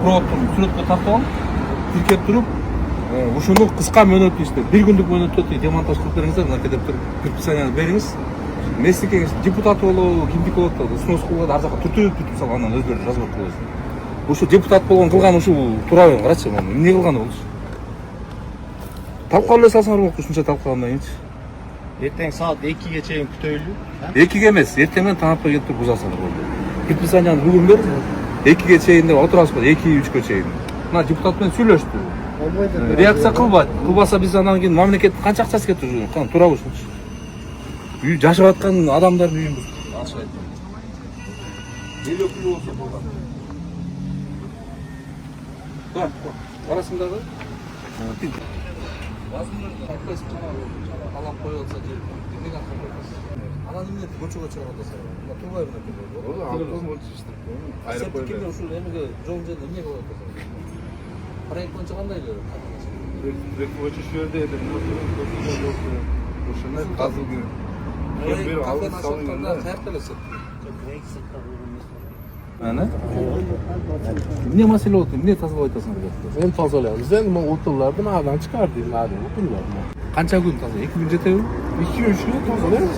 проводтун сүрөткө тартып алып, тиркеп туруп, ушуну кыска мөөнөттү иште, 1 күндүк мөөнөттө демонтаж кылып бериңиздер, мынакей деп туруп предписанияны бериңиз. Местный кеңеш депутаты болобу, кимдики болот да, снос кылып ар жака түртүп салып анан өздөрү жазып коесуң. Ушу депутат болгон кылган ушул туурабы, карачы, эмне кылганы болчу? Талкалап эле салсаңар болот, ушунча талкалагандан кийинчи. Эртең саат 2ге чейин күтөйлү. 2ге эмес, эртең менен таң атпай келип туруп бузасыңар болду. Предписанияны бүгүн бер, 2ге чейин деп отурасызбы, 2-3гө чейин. Мына депутат менен сүйлөштү. Реакция кылбайт. Кылбаса биз анан кийин мамлекет канча акчасы кетти ушу? Кана туурабы ушунчу? Үй жашап аткан адамдардын үйүн бузуп, ачык айтканда. Эл өкүлү болсо болгон. Бар, барасыңдар да? Базымдарды кайсы алап коюп атса жер. Эмнеге алып коюпсуз? Анан эмне көчөгө чыгып атасың? Мына турбай мына келди. Ооба, автобус болчу иштеп. Аэропорт кимде ушул эмеге жол жерде эмне кылып атасың? Проект боюнча кандай эле? Проект боюнча шу жерде ошону казып кафени ачатканда каякта эле сет? Ana? Emне маселе болот? Эмне тазалап атасыңар? Hem тазалаймыз. Endi men o'tinlarni ma'dan chiqardik, ma'dan o'tinlarni. Канча күн таза? 2 күн жетеби? 2-3 kun tozalaymiz.